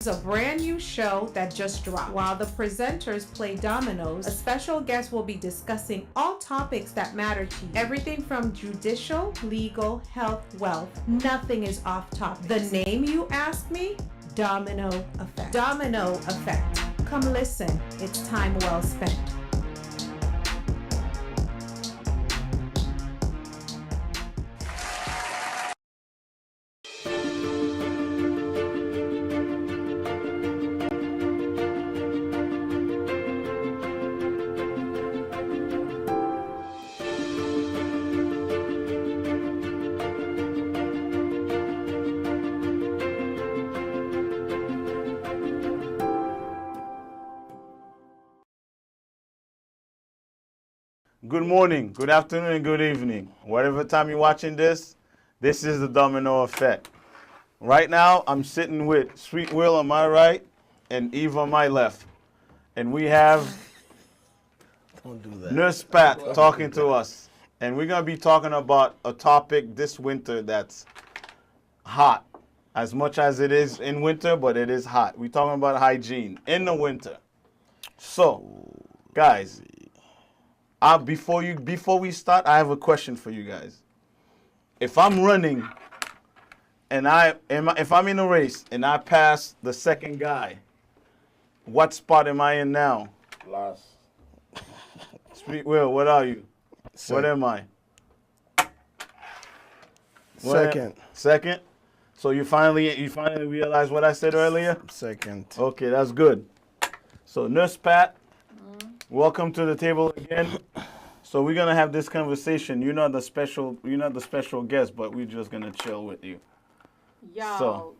It's a brand new show that just dropped. While the presenters play dominoes, a special guest will be discussing all topics that matter to you. Everything from judicial, legal, health, wealth. Nothing is off topic. The name, you ask me? Domino Effect. Domino Effect. Come listen. It's time well spent. Good morning, good afternoon, and good evening. Whatever time you're watching this, this is the Domino Effect. Right now, I'm sitting with Sweet Will on my right and Eve on my left. And we have Don't do that. Nurse Pat talking to us. And we're going to be talking about a topic this winter that's hot. As much as it is in winter, but it is hot. We're talking about hygiene in the winter. So, guys, before we start, I have a question for you guys. If I'm running and if I'm in a race and I pass the second guy, what spot am I in now? Last. Sweet Will, what are you? What am I? Second. Second? So you finally realize what I said earlier? Second. Okay, that's good. So Nurse Pat, welcome to the table again. So we're gonna have this conversation. You're not the special guest, but we're just gonna chill with you. Yo.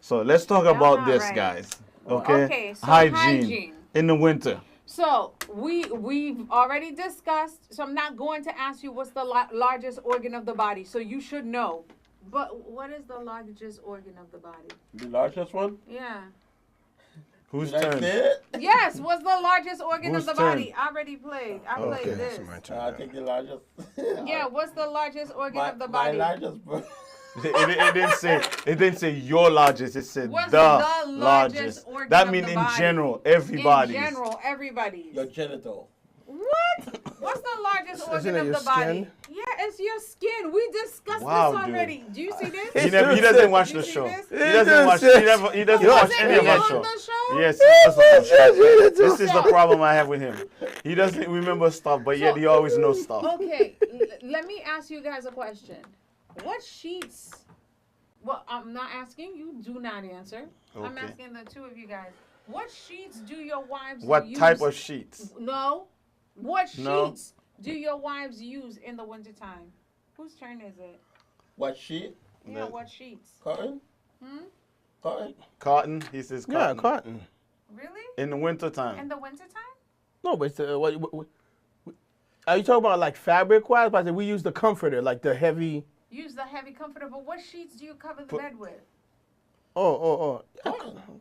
So let's talk Y'all about not this, right. guys. Okay? Okay, so hygiene hygiene. in the winter. So we've already discussed. So I'm not going to ask you what's the largest organ of the body. So you should know. But what is the largest organ of the body? The largest one? Yeah. Whose Did I turn? say it? Yes. What's the largest organ Whose of the turn? body? I already played. I Okay, played this. that's my turn. I think the largest. Yeah. What's the largest organ of the My body? largest. It didn't say your largest. It said What's the the largest largest. organ That of means the in body? general, everybody's. In general, everybody's. Your genital. What? What's the largest Isn't organ it of your the body? skin? Yeah, it's your skin. We discussed Wow, this dude. already. Do you see this? He doesn't watch You the see show. this? He doesn't watch. He doesn't watch Wasn't any he of our on show. the show? Yes, he does on the show. This is the problem I have with him. He doesn't remember stuff, but yet he always knows stuff. Okay, let me ask you guys a question. What sheets? Well, I'm not asking you. Do not answer. I'm Okay. asking the two of you guys. What sheets do your wives What use? type of sheets? No. What No. sheets do your wives use in the wintertime? Whose turn is it? What sheet? Yeah, The- what sheets? Cotton? Hmm? Cotton? Cotton. He says Yeah, cotton. cotton. Really? In the wintertime. In the wintertime? No, but are you talking about like fabric wise? But we use the comforter, like the heavy. Use the heavy comforter, but what sheets do you cover the bed with?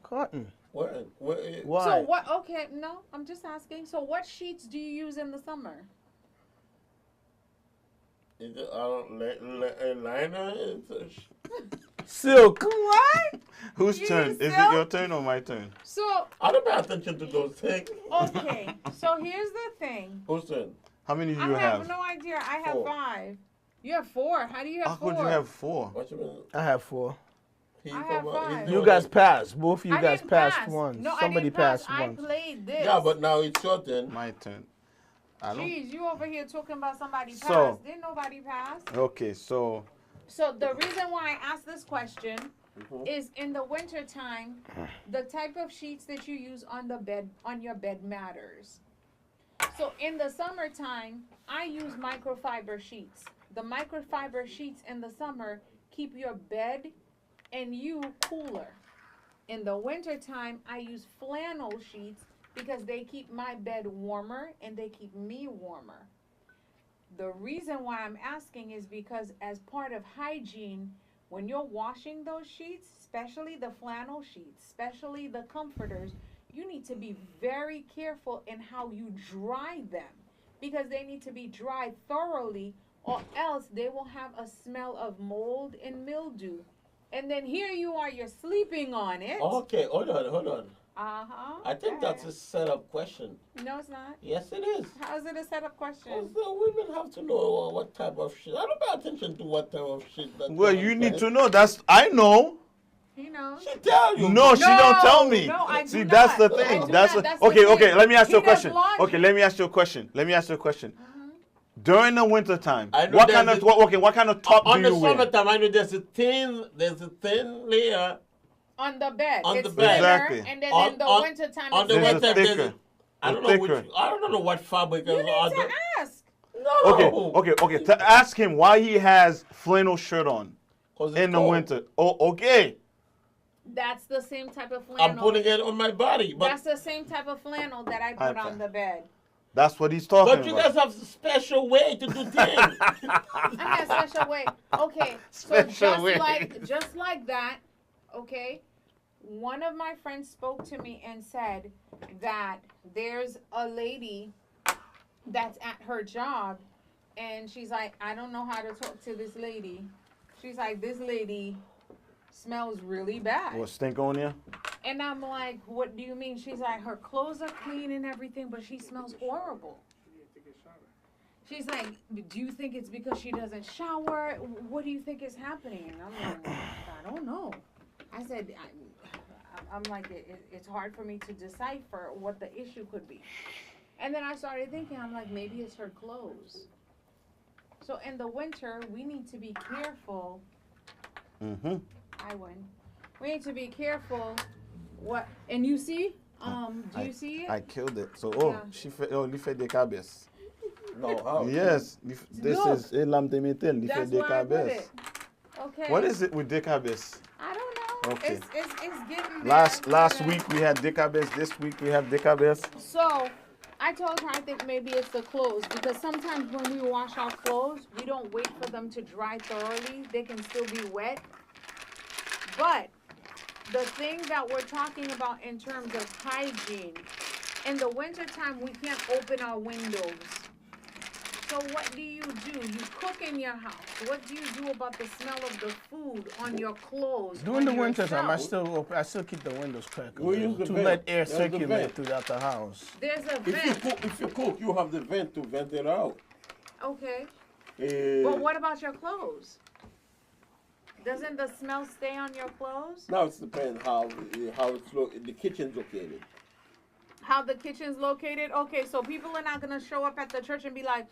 Cotton. What? Why? So what? Okay, no, I'm just asking. So what sheets do you use in the summer? Is it a liner? Silk. What? Whose You turn? Is it still- your turn or my turn? So I don't pay attention to those things. okay, so here's the thing. Whose turn? How many do I you have have? no idea. I have 4. 5. You have 4. How do you How have 4? could you have 4? What you mean? I have 4. He I come have out- 5. he's You doing guys it. passed. Both of you I guys didn't passed pass. once. No, Somebody I didn't pass. passed once. I played this. Yeah, but now it's your turn. My turn. I don't. Jeez, you over here talking about somebody So- passed. Didn't nobody pass? Okay, so So the reason why I asked this question is in the wintertime, the type of sheets that you use on the bed, on your bed matters. So in the summertime, I use microfiber sheets. The microfiber sheets in the summer keep your bed and you cooler. In the wintertime, I use flannel sheets because they keep my bed warmer and they keep me warmer. The reason why I'm asking is because as part of hygiene, when you're washing those sheets, especially the flannel sheets, especially the comforters, you need to be very careful in how you dry them because they need to be dried thoroughly or else they will have a smell of mold and mildew And then here you are, you're sleeping on it. Okay, hold on. Uh-huh. I think that's a setup question. No, it's not. Yes, it is. How is it a setup question? Because the women have to know what type of shit. I don't pay attention to what type of shit. That Well, woman you need says. to know. I know. He knows. She tell you. No, she don't tell me. No, I See, do that's not. the I thing. do That's not. what, That's the okay. thing. Okay, let me ask you a He does question. laundry. Okay, let me ask you a question. During the winter time, I know what there's kind of a- what kind of top On do the you wear? summertime, I know there's a thin layer. On the bed. On It's the bed. thinner, Exactly. And then On- in the on- wintertime, On it's the There's a winter, thicker. thicker. I don't A know thicker. I don't know what fabric You is. need to ask. No. Okay. Ask him why he has flannel shirt on 'Cause it's in the cold. winter. Oh, okay. That's the same type of flannel. I'm putting it on my body, but That's the same type of flannel that I put on the bed. That's what he's talking you about. guys have a special way to do things. I have special way. Okay, so Special way. just like that, okay, one of my friends spoke to me and said that there's a lady that's at her job, and she's like, I don't know how to talk to this lady. She's like, this lady smells really bad. What, stink on you? And I'm like, what do you mean? She's like, her clothes are clean and everything, but she smells horrible. She's like, do you think it's because she doesn't shower? What do you think is happening? And I'm like, I don't know. I said, I'm like, it's hard for me to decipher what the issue could be. And then I started thinking, I'm like, maybe it's her clothes. So in the winter, we need to be careful. Mm-hmm. I win. We need to be careful. What? And you see? Do you see it? I killed it. So, Yeah. li fait des cabesses. No, how? Yes, this Look. is elam de metel, li fait That's des why I put cabesses. it. Okay. What is it with des cabesses? I don't know. Okay. It's getting there. Last week we had des cabesses, this week we have des cabesses. So I told her I think maybe it's the clothes, because sometimes when we wash our clothes, we don't wait for them to dry thoroughly. They can still be wet. But the thing that we're talking about in terms of hygiene, in the wintertime we can't open our windows. So what do? You cook in your house. What do you do about the smell of the food on your clothes? During the on winter time, I yourself? still keep the windows cracked We use the to vent. let air There's the circulate vent. throughout the house. There's a If vent. you cook, you have the vent to vent it out. Okay. Eh, But what about your clothes? Doesn't the smell stay on your clothes? Now it depends how the kitchen's located. How the kitchen's located? Okay, so people are not gonna show up at the church and be like,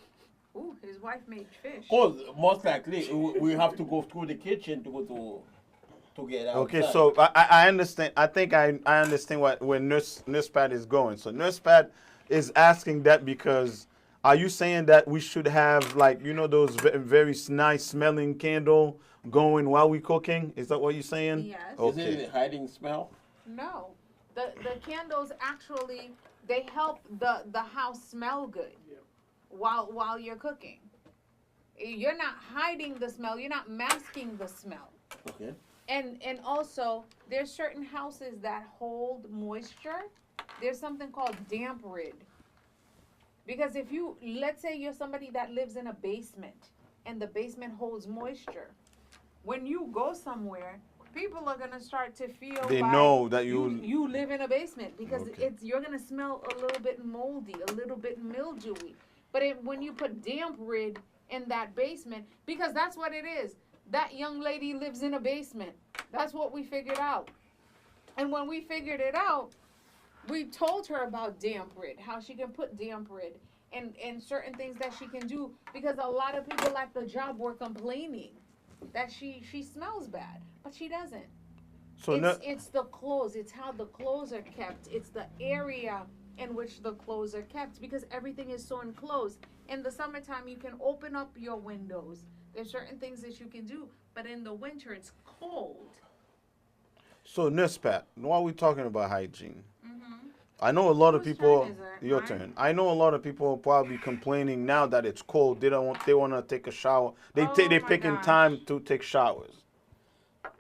ooh, his wife made fish. Cause most likely we have to go through the kitchen to go to get out. Okay, so I understand. I think I understand where Nurse Pat is going. So Nurse Pat is asking that because are you saying that we should have, like, those very nice smelling candle going while we cooking? Is that what you're saying? Yes. Is it a hiding smell? No. The candles actually, they help the house smell good while you're cooking. You're not hiding the smell. You're not masking the smell. Okay. And also, there's certain houses that hold moisture. There's something called damp rid. Because if you, let's say you're somebody that lives in a basement and the basement holds moisture, when you go somewhere, people are gonna start to feel They like know that you live in a basement, because Okay. you're gonna smell a little bit moldy, a little bit mildewy. But when you put damp rid in that basement, because that's what it is. That young lady lives in a basement. That's what we figured out. And when we figured it out, we told her about damp rid, how she can put damp rid and certain things that she can do, because a lot of people at the job were complaining that she smells bad, but she doesn't. So It's the clothes. It's how the clothes are kept. It's the area in which the clothes are kept, because everything is so enclosed. In the summertime, you can open up your windows. There's certain things that you can do, but in the winter, it's cold. So Nurse Pat, while we're talking about hygiene, Mm-hmm. I know a lot of Whose people. turn is it? Your Mine? turn. I know a lot of people probably complaining now that it's cold. They want to take a shower. They Oh they're my picking gosh. time to take showers.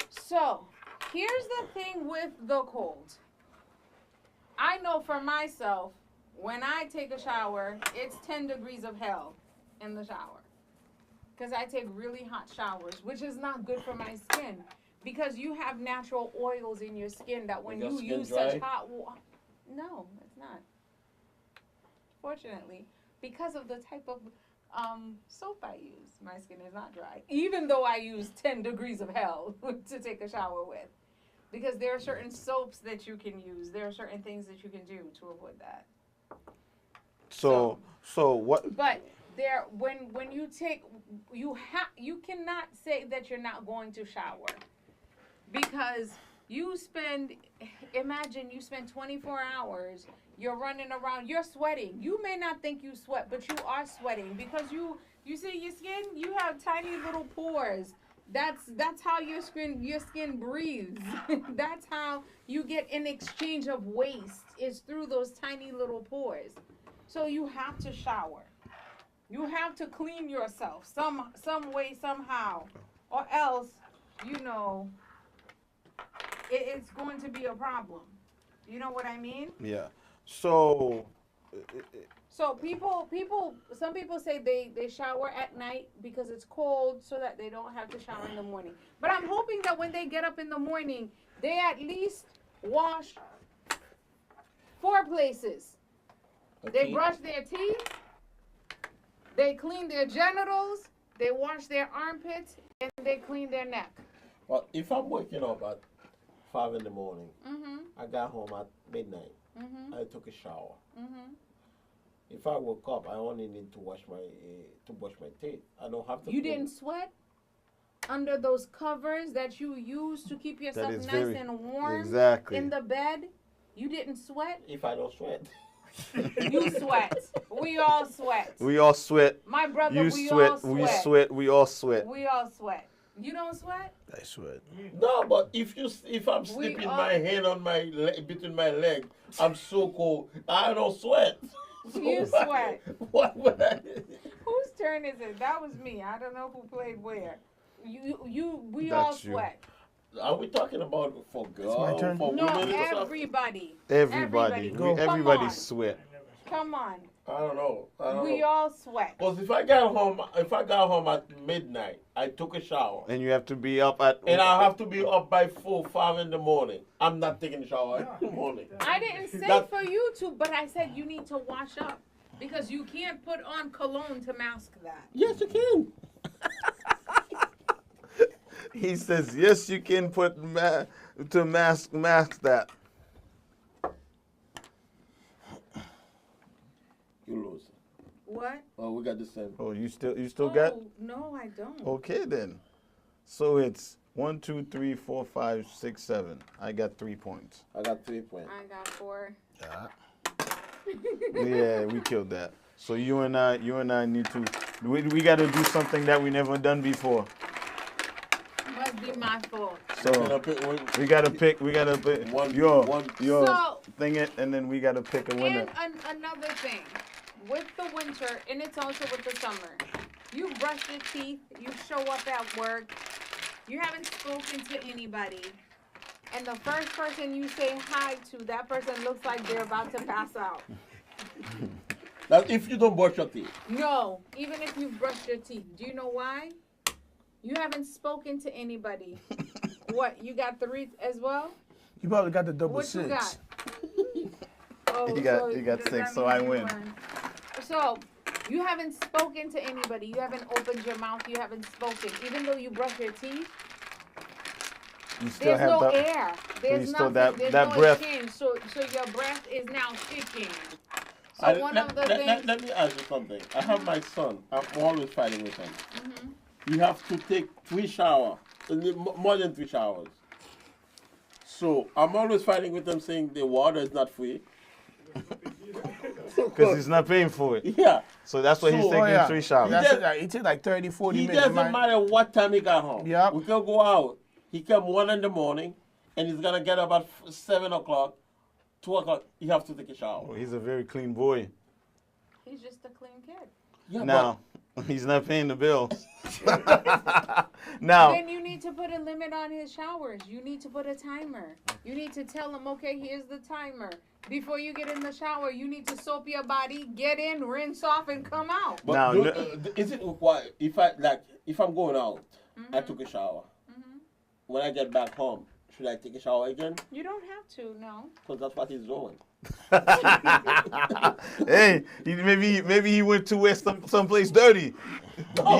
So, here's the thing with the cold. I know for myself, when I take a shower, it's 10 degrees of hell in the shower. Because I take really hot showers, which is not good for my skin. because you have natural oils in your skin that when Make your you skin use dry? such hot water, no, it's not. Fortunately, because of the type of soap I use, my skin is not dry. Even though I use 10 degrees of hell to take a shower with. Because there are certain soaps that you can use. There are certain things that you can do to avoid that. So what? But there, when you take, you cannot say that you're not going to shower. Because imagine you spend 24 hours, you're running around, you're sweating. You may not think you sweat, but you are sweating because you see your skin, you have tiny little pores. That's how your skin breathes. That's how you get an exchange of waste is through those tiny little pores. So you have to shower. You have to clean yourself some way, somehow. Or else, it's going to be a problem. You know what I mean? Yeah. So So some people say they shower at night because it's cold so that they don't have to shower in the morning. But I'm hoping that when they get up in the morning, they at least wash 4 places. They brush their teeth, they clean their genitals, they wash their armpits, and they clean their neck. Well, if I'm waking up at 5 in the morning, Mm-hmm. I got home at midnight. Mm-hmm. I took a shower. Mm-hmm. If I woke up, I only need to brush my teeth. I don't have to. You clean. didn't sweat under those covers that you use to keep yourself is nice very- and warm exactly. in the bed. You didn't sweat. If I don't sweat. You sweat. We all sweat. we all sweat. My brother, You we sweat. all sweat. We sweat. We all sweat. We all sweat. You don't sweat? I sweat. No, but if I'm sleeping all- my hand on my between my legs, I'm so cold. I don't sweat. So You sweat. What would I? Whose turn is it? That was me. I don't know who played where. We That's all you. sweat. Are we talking about for girls, my turn. for No, women? and stuff? everybody. Everybody. Come Everybody on. sweat. Come on. I don't know. We all sweat. Because if I got home at midnight, I took a shower. And you have to be up at. And I have to be up by 4, 5 in the morning. I'm not taking a shower in the morning. I didn't say That- for you to, but I said you need to wash up. Because you can't put on cologne to mask that. Yes, you can. He says, yes, you can put to mask that. You lose. What? Oh, we got the same. Oh, you still got? No, I don't. Okay then. So it's 1, 2, 3, 4, 5, 6, 7. I got 3 points. I got 3 points. I got 4. Yeah. Yeah, we killed that. So you and I need to. We got to do something that we never done before. Must be my fault. So we gotta pick. One- your So- thing it, and then we gotta pick a winner. And another thing, with the winter, and it's also with the summer, you brush your teeth, you show up at work, you haven't spoken to anybody, and the first person you say hi to, that person looks like they're about to pass out. That's if you don't brush your teeth. No, even if you've brushed your teeth. Do you know why? You haven't spoken to anybody. What, you got 3 as well? You probably got the double What six. you got? Oh, You got does 6, that so mean I you win. won? So, you haven't spoken to anybody. You haven't opened your mouth. You haven't spoken. Even though you brush your teeth, You still there's have no that. air. There's still nothing. that There's no breath. exchange. So your breath is now sticking. So one of the things. Let me ask you something. I have my son. I'm always fighting with him. You have to take 3 showers, more than 3 showers. So I'm always fighting with him, saying the water is not free. Because he's not paying for it. Yeah. So that's why he's So- taking 3 showers. That's does- it. Like, it takes like 30, 40 He minutes. doesn't matter what time he got home. Yeah. We can go out. He come 1 in the morning, and he's gonna get up at 7 o'clock, 2 o'clock. He have to take a shower. Oh, he's a very clean boy. He's just a clean kid. Yeah, Now, he's not paying the bills. Now, Then you need to put a limit on his showers. You need to put a timer. You need to tell him, okay, here's the timer. Before you get in the shower, you need to soap your body, get in, rinse off, and come out. But Now, is it required if I'm going out, I took a shower. when I get back home, should I take a shower again? You don't have to, no. Because that's what he's doing. Hey, maybe he went to where someplace dirty.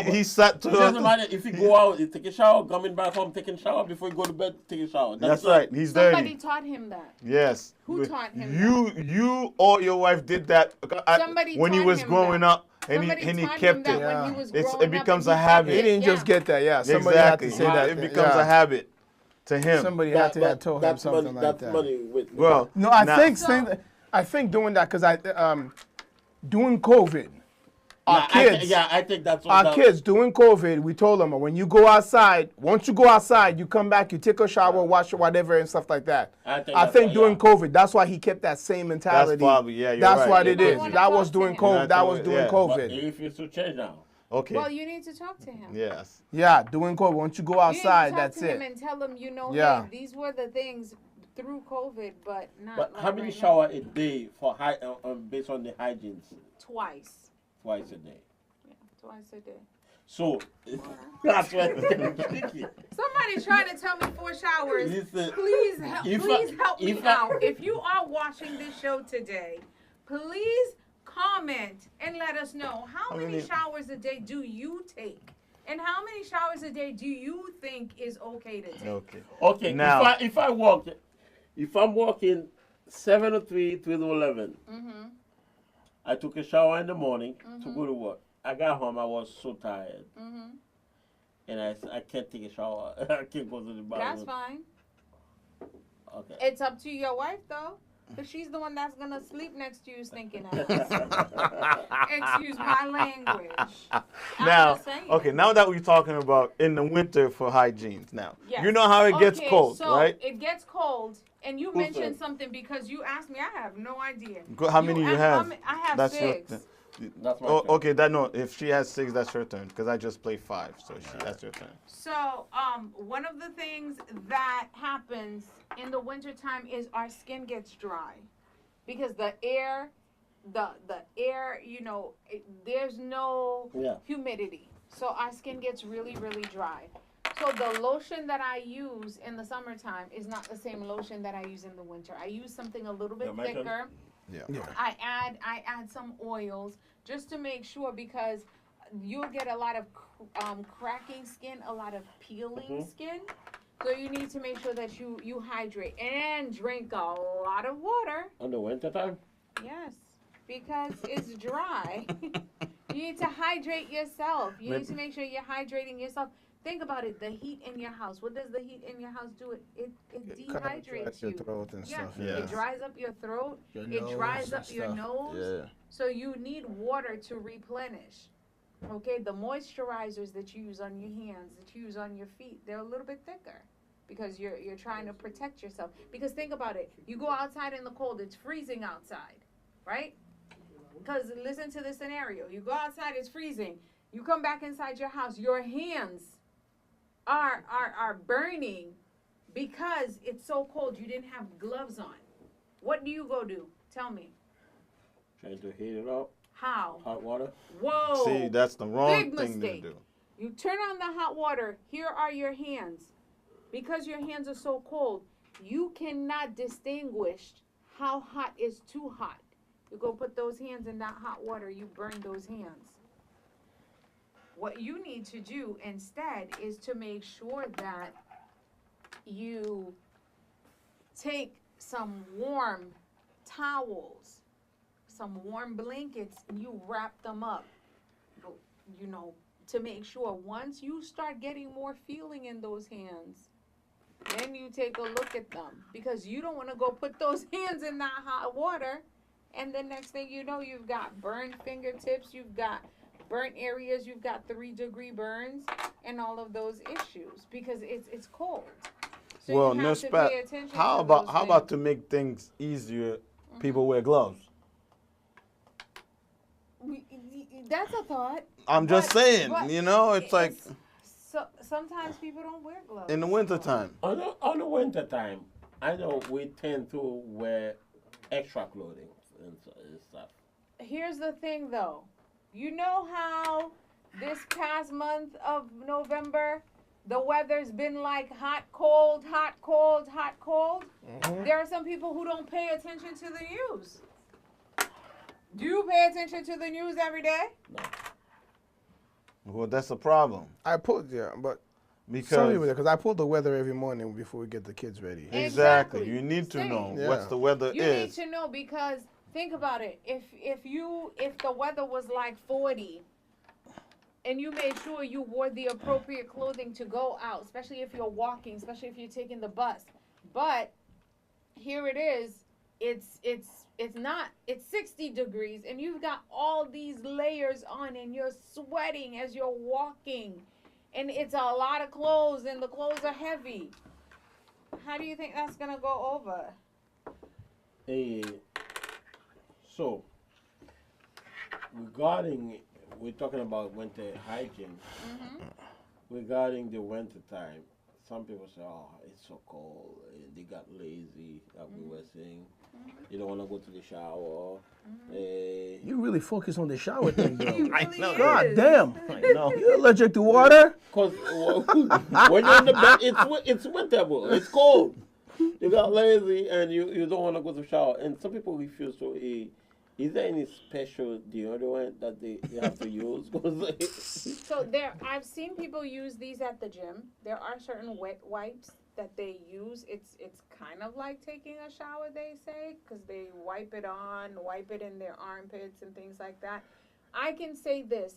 He sat to It doesn't matter if you go out, you take a shower, coming back home, taking a shower before you go to bed, take a shower. That's right. He's Somebody dirty. taught him that. Yes. Who taught him You or your wife did that Somebody when he taught was him growing that. up, and Somebody he taught kept him that it. when he was It growing becomes up a and he habit. kept He didn't just get that. Yeah, somebody Exactly. had to say that. It becomes a habit to him. Somebody had to have told him that's something money, like that's that. money with Well, No, I now- think doing that because during COVID, our kids. I think that's what Our that- kids during COVID, we told them when you go outside, once you go outside, you come back, you take a shower, wash whatever and stuff like that. I I think think that's during why, yeah. COVID, that's why he kept that same mentality. probably- yeah, you're That's right. what You it might is. wanna That talk was to during him. COVID. Yeah, That was during yeah. But COVID. he refused to change now. Okay. Well, you need to talk to him. Yes. Yeah, during COVID. Once you go You need to outside, talk that's to him it. and tell him, Yeah. hey, these were the things through COVID, but not But like how many right now. shower a day for based on the hygiene? Twice. Twice a day. Yeah, twice a day. So that's what it's getting tricky. Somebody's trying to tell me 4 showers. Listen, Please, if help me I- out. If you are watching this show today, please comment and let us know how many showers a day do you take, and how many showers a day do you think is okay to take. Okay. Okay, Now- if I'm walking 7 to 3, 3 to 11, I took a shower in the morning to go to work. I got home, I was so tired. And I can't take a shower. I can't go to the bathroom. That's fine. Okay. It's up to your wife though, because she's the one that's gonna sleep next to you stinking ass. Excuse my language. I'm Now, just saying. okay, now that we're talking about in the winter for hygiene, now Yes. you know how it gets Okay, cold, so right? it gets cold, and you Who mentioned said? something because you asked me. I have no idea. How many you asked have? I have That's your 6. thing. That's my Oh, turn. okay, if she has 6, that's her turn because I just played 5, so that's your turn. So, one of the things that happens in the wintertime is our skin gets dry because the air, there's no Yeah. humidity. So our skin gets really, really dry. So the lotion that I use in the summertime is not the same lotion that I use in the winter. I use something a little bit Yeah, my turn. thicker. Yeah. I add some oils just to make sure because you'll get a lot of cracking skin, a lot of peeling skin. So you need to make sure that you hydrate and drink a lot of water. In the winter time? Yes, because it's dry. You need to hydrate yourself. You need to make sure you're hydrating yourself. Think about it. The heat in your house. What does the heat in your house do? It dehydrates your you. throat and Yeah. stuff. Yeah. It dries up your throat. Your It dries nose up and your stuff. nose. Yeah. So you need water to replenish. Okay, the moisturizers that you use on your hands, that you use on your feet, they're a little bit thicker because you're trying to protect yourself. Because think about it. You go outside in the cold, it's freezing outside, right? Because listen to the scenario. You go outside, it's freezing. You come back inside your house, your hands are burning because it's so cold. You didn't have gloves on. What do you go do? Tell me. Trying to heat it up. How? Hot water. Whoa. See, that's the wrong Big thing mistake. to do. You turn on the hot water. Here are your hands. Because your hands are so cold, you cannot distinguish how hot is too hot. You go put those hands in that hot water, you burn those hands. What you need to do instead is to make sure that you take some warm towels, some warm blankets, and you wrap them up, to make sure once you start getting more feeling in those hands, then you take a look at them, because you don't want to go put those hands in that hot water and the next thing you know, you've got burned fingertips, you've got burnt areas, you've got 3-degree burns and all of those issues because it's cold. So Well, you have Nurse to Pat, pay attention how to about those how about things. to make things easier? People wear gloves. That's a thought. I'm just But- saying, but it's like so sometimes people don't wear gloves. in the wintertime. On the winter time, I know we tend to wear extra clothing and stuff. Here's the thing though. You know how this past month of November the weather's been like hot, cold, hot, cold, hot, cold. There are some people who don't pay attention to the news. Do you pay attention to the news every day? Well, that's a problem. I put but because I pull the weather every morning before we get the kids ready. Exactly. You need to know what the weather is. You need to know because think about it. If the weather was like 40 and you made sure you wore the appropriate clothing to go out, especially if you're walking, especially if you're taking the bus. But here it is. It's 60 degrees and you've got all these layers on and you're sweating as you're walking. And it's a lot of clothes, and the clothes are heavy. How do you think that's going to go over? So, regarding, we're talking about winter hygiene. Regarding the winter time, some people say, oh, it's so cold. They got lazy, like we were saying. You don't want to go to the shower. You really focus on the shower thing, though. I know. God damn. I know. You're allergic to water? Because when you're in the bed, it's winter, bro. It's cold. You got lazy and you don't want to go to the shower. And some people refuse to eat. Is there any special deodorant that they have to use? So I've seen people use these at the gym. There are certain wet wipes that they use. It's kind of like taking a shower, they say, because they wipe it in their armpits and things like that. I can say this.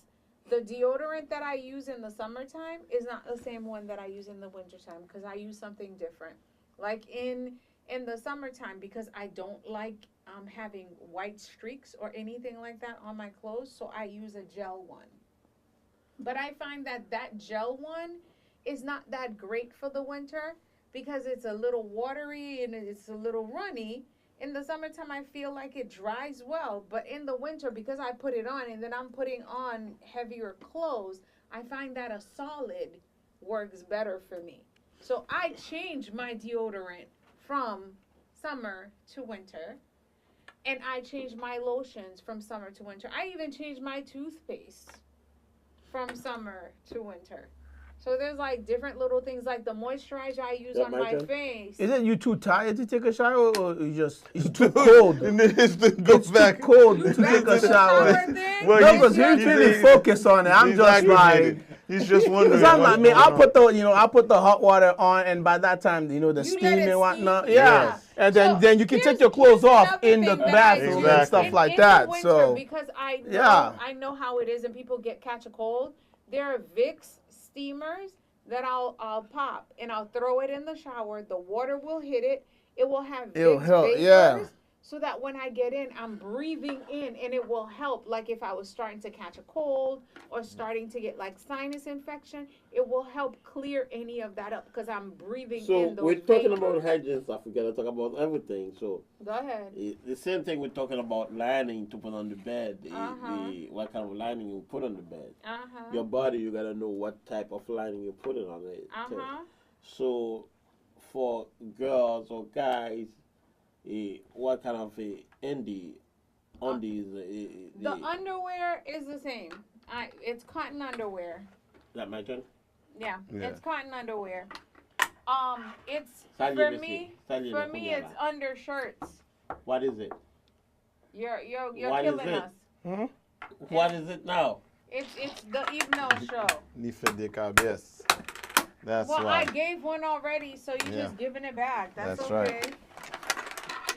The deodorant that I use in the summertime is not the same one that I use in the wintertime because I use something different. Like in the summertime, because I don't like having white streaks or anything like that on my clothes, so I use a gel one. But I find that gel one is not that great for the winter because it's a little watery and it's a little runny. In the summertime, I feel like it dries well, but in the winter, because I put it on and then I'm putting on heavier clothes, I find that a solid works better for me. So I change my deodorant from summer to winter, and I change my lotions from summer to winter. I even change my toothpaste from summer to winter. So there's like different little things like the moisturizer I use on my face. Isn't you too tired to take a shower or it's too cold? And then it's back. Too cold to take a shower. Well, no, because he's really focused on it. I'm just like... He's just wondering. I mean, I'll put the hot water on, and by that time, the steam and whatnot. Yeah. And then you can take your clothes off in the bathroom and stuff like that. Winter, so because I know how it is, and people catch a cold. There are Vicks steamers that I'll pop and I'll throw it in the shower. The water will hit it. It will have Vicks vapors. So that when I get in, I'm breathing in, and it will help. Like if I was starting to catch a cold or starting to get like sinus infection, it will help clear any of that up because I'm breathing in those we're talking vapors. about hygiene stuff. We gotta talk about everything. So go ahead. The same thing we're talking about lining to put on the bed. What kind of lining you put on the bed. Your body, you gotta know what type of lining you put it on it. So for girls or guys. What kind of undies? The underwear is the same. It's cotton underwear. That my turn? Yeah, it's cotton underwear. It's for me. It's undershirts. What is it? You're killing us. What is it now? It's the Evening Show. Yes. That's well, why. I gave one already, so you're just giving it back. That's okay. Right.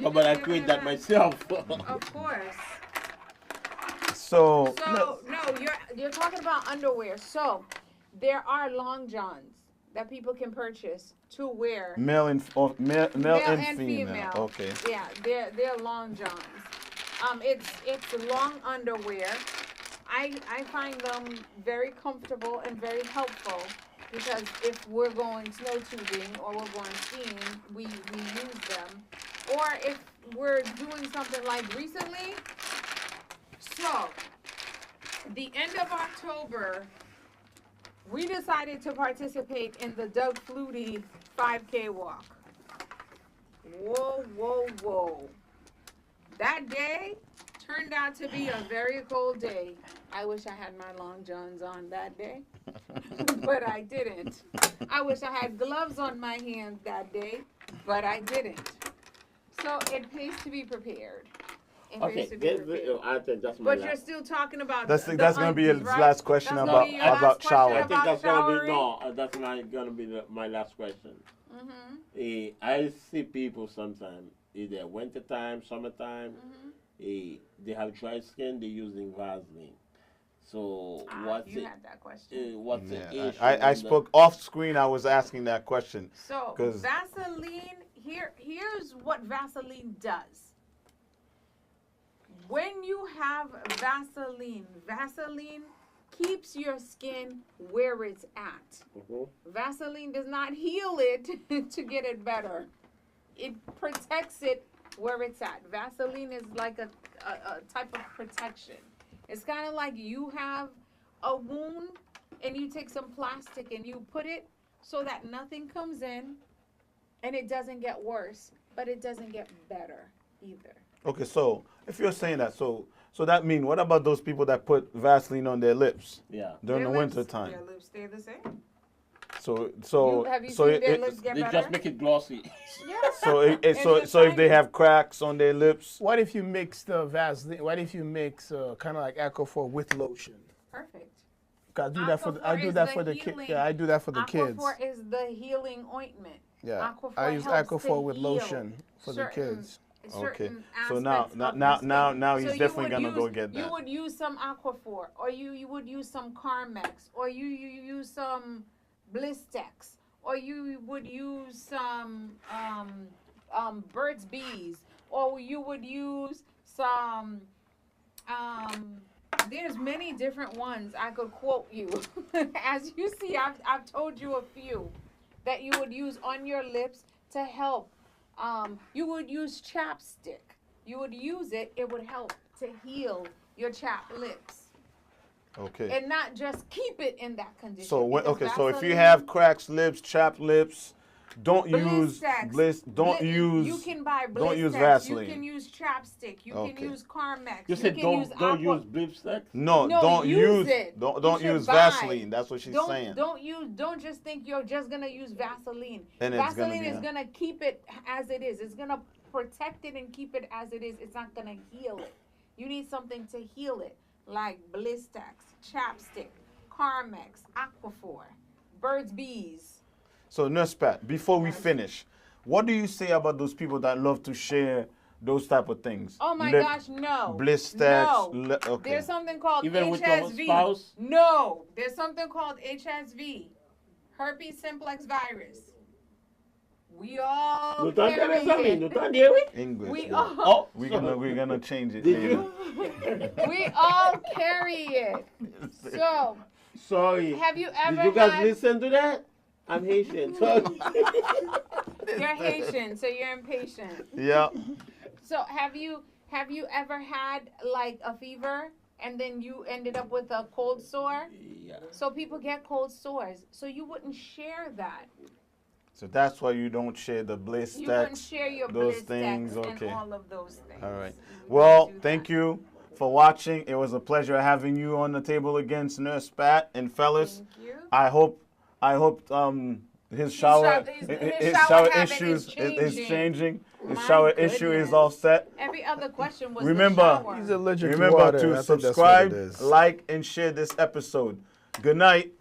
No, but I create that myself. Of course. So no, you're talking about underwear. So there are long johns that people can purchase to wear. Male and female. Okay. Yeah, they're long johns. It's long underwear. I find them very comfortable and very helpful. Because if we're going snow tubing or we're going skiing, we use them. Or if we're doing something like recently. So, the end of October, we decided to participate in the Doug Flutie 5K walk. Whoa. That day turned out to be a very cold day. I wish I had my long johns on that day, but I didn't. I wish I had gloves on my hands that day, but I didn't. So it pays to be prepared. Okay, I think that's my but you're still talking about that's going to be his right? last question that's about shower. I think that's going to be that's not going to be my last question. Mm-hmm. I see people sometimes, either wintertime, summertime, they have dry skin, they're using Vaseline. So what's you had that question. What's the issue? I spoke off screen. I was asking that question. So Vaseline, here's what Vaseline does. When you have Vaseline keeps your skin where it's at. Vaseline does not heal it to get it better. It protects it where it's at. Vaseline is like a type of protection. It's kind of like you have a wound and you take some plastic and you put it so that nothing comes in and it doesn't get worse, but it doesn't get better either. Okay, so if you're saying that, so that means, what about those people that put Vaseline on their lips? Yeah. During the winter time. Their lips stay the same. Have you seen their lips get they better? just make it glossy. Yeah. So if they have cracks on their lips. What if you mix the Vaseline? What if you mix kind of like Aquaphor with lotion? Perfect. I do that for the kids. Yeah, I do that for the kids. Aquaphor is the healing ointment. Yeah, Aquaphor I use helps Aquaphor to with heal lotion for the kids. Okay, certain so now aspects of the skin. he's So definitely gonna go get that. You would use some Aquaphor, or you would use some Carmex, or you use some Blistex, or you would use some Burt's Bees, or you would use some there's many different ones I could quote you. As you see, I've told you a few that you would use on your lips to help. You would use chapstick. You would use it. It would help to heal your chapped lips. Okay. And not just keep it in that condition. So so if you Vaseline- have cracked lips, chapped lips, don't Blistex. You can buy Blistex. Don't use Vaseline. You can use chapstick. You can use Carmex. You said don't use Blistex? No, don't use it. Don't use Vaseline. That's what she's saying. Don't just think you're just gonna use Vaseline. And Vaseline is gonna keep it as it is. It's gonna protect it and keep it as it is. It's not gonna heal it. You need something to heal it, like Blistex, chapstick, Carmex, Aquaphor, Burt's Bees. So Nurse Pat, before we finish, what do you say about those people that love to share those type of things? Oh my gosh, no. Blistex. No. Okay. There's something called Even HSV. with your spouse? No. There's something called HSV. Herpes simplex virus. We all carry it. English. We word. all, We're gonna change it. Did you? we all carry it. So, Sorry. have you ever Did you guys had, listen to that? I'm Haitian. You're Haitian, so you're impatient. Yeah. So have you ever had like a fever and then you ended up with a cold sore? Yeah. So people get cold sores. So you wouldn't share that. So that's why you don't share the Blistex. You wouldn't share your those Blistex things, and okay. all of those things. All right. You Well, wouldn't do thank that. you for watching. It was a pleasure having you on the table against Nurse Pat and fellas. Thank you. I hope his shower his shower habit issues is changing. His My shower issue is goodness. all set. Every other question was Remember- the shower. He's allergic to Remember water. to I think that's what it subscribe, is. like, and share this episode. Good night.